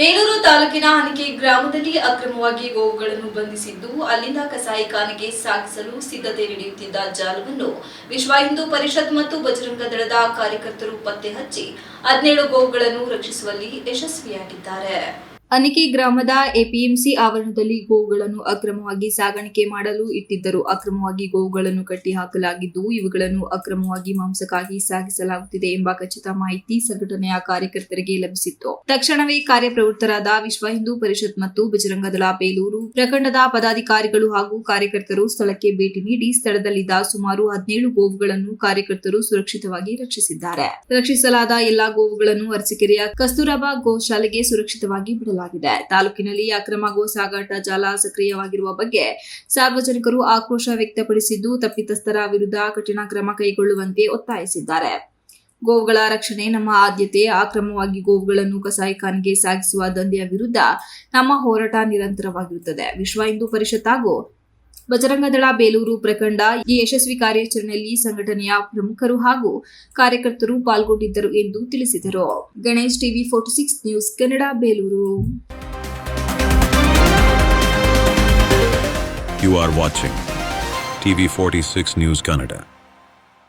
ಬೇಲೂರು ತಾಲೂಕಿನ ಹನಕೆ ಗ್ರಾಮದಲ್ಲಿ ಅಕ್ರಮವಾಗಿ ಗೋವುಗಳನ್ನು ಬಂಧಿಸಿದ್ದು ಅಲ್ಲಿಂದ ಕಸಾಯಿಖಾನೆಗೆ ಸಾಗಿಸಲು ಸಿದ್ಧತೆ ನಡೆಯುತ್ತಿದ್ದ ಜಾಲವನ್ನು ವಿಶ್ವ ಹಿಂದೂ ಪರಿಷತ್ ಮತ್ತು ಬಜರಂಗ ದಳದ ಕಾರ್ಯಕರ್ತರು ಪತ್ತೆ ಹಚ್ಚಿ 17 ಗೋವುಗಳನ್ನು ರಕ್ಷಿಸುವಲ್ಲಿ ಯಶಸ್ವಿಯಾಗಿದ್ದಾರೆ. ಹನಕೆ ಗ್ರಾಮದ ಎಪಿಎಂಸಿ ಆವರಣದಲ್ಲಿ ಗೋವುಗಳನ್ನು ಅಕ್ರಮವಾಗಿ ಸಾಗಾಣಿಕೆ ಮಾಡಲು ಇಟ್ಟಿದ್ದರು. ಅಕ್ರಮವಾಗಿ ಗೋವುಗಳನ್ನು ಕಟ್ಟಿ ಹಾಕಲಾಗಿದ್ದು ಇವುಗಳನ್ನು ಅಕ್ರಮವಾಗಿ ಮಾಂಸಕ್ಕಾಗಿ ಸಾಗಿಸಲಾಗುತ್ತಿದೆ ಎಂಬ ಖಚಿತ ಮಾಹಿತಿ ಸಂಘಟನೆಯ ಕಾರ್ಯಕರ್ತರಿಗೆ ಲಭಿಸಿತ್ತು. ತಕ್ಷಣವೇ ಕಾರ್ಯಪ್ರವೃತ್ತರಾದ ವಿಶ್ವ ಹಿಂದೂ ಪರಿಷತ್ ಮತ್ತು ಬಜರಂಗ ದಳ ಬೇಲೂರು ಪ್ರಖಂಡದ ಪದಾಧಿಕಾರಿಗಳು ಹಾಗೂ ಕಾರ್ಯಕರ್ತರು ಸ್ಥಳಕ್ಕೆ ಭೇಟಿ ನೀಡಿ ಸ್ಥಳದಲ್ಲಿದ್ದ ಸುಮಾರು 17 ಗೋವುಗಳನ್ನು ಕಾರ್ಯಕರ್ತರು ಸುರಕ್ಷಿತವಾಗಿ ರಕ್ಷಿಸಿದ್ದಾರೆ. ರಕ್ಷಿಸಲಾದ ಎಲ್ಲಾ ಗೋವುಗಳನ್ನು ಅರಸೀಕೆರೆಯ ಕಸ್ತೂರಬಾ ಗೋಶಾಲೆಗೆ ಸುರಕ್ಷಿತವಾಗಿ ಬಿಡಲಾಗಿದೆ. ತಾಲೂಕಿನಲ್ಲಿ ಅಕ್ರಮ ಗೋ ಸಾಗಾಟ ಜಾಲ ಸಕ್ರಿಯವಾಗಿರುವ ಬಗ್ಗೆ ಸಾರ್ವಜನಿಕರು ಆಕ್ರೋಶ ವ್ಯಕ್ತಪಡಿಸಿದ್ದು ತಪ್ಪಿತಸ್ಥರ ವಿರುದ್ಧ ಕಠಿಣ ಕ್ರಮ ಕೈಗೊಳ್ಳುವಂತೆ ಒತ್ತಾಯಿಸಿದ್ದಾರೆ. ಗೋವುಗಳ ರಕ್ಷಣೆ ನಮ್ಮ ಆದ್ಯತೆ. ಅಕ್ರಮವಾಗಿ ಗೋವುಗಳನ್ನು ಕಸಾಯಿಖಾನೆಗೆ ಸಾಗಿಸುವ ದಂಧೆಯ ವಿರುದ್ಧ ನಮ್ಮ ಹೋರಾಟ ನಿರಂತರವಾಗಿರುತ್ತದೆ. ವಿಶ್ವ ಹಿಂದೂ ಪರಿಷತ್ ಹಾಗೂ ಬಜರಂಗ ದಳ ಬೇಲೂರು ಪ್ರಖಂಡ ಈ ಯಶಸ್ವಿ ಕಾರ್ಯಾಚರಣೆಯಲ್ಲಿ ಸಂಘಟನೆಯ ಪ್ರಮುಖರು ಹಾಗೂ ಕಾರ್ಯಕರ್ತರು ಪಾಲ್ಗೊಂಡಿದ್ದರು ಎಂದು ತಿಳಿಸಿದರು. Ganesh TV 46 news Kannada Belur. You are watching TV 46 News Kannada.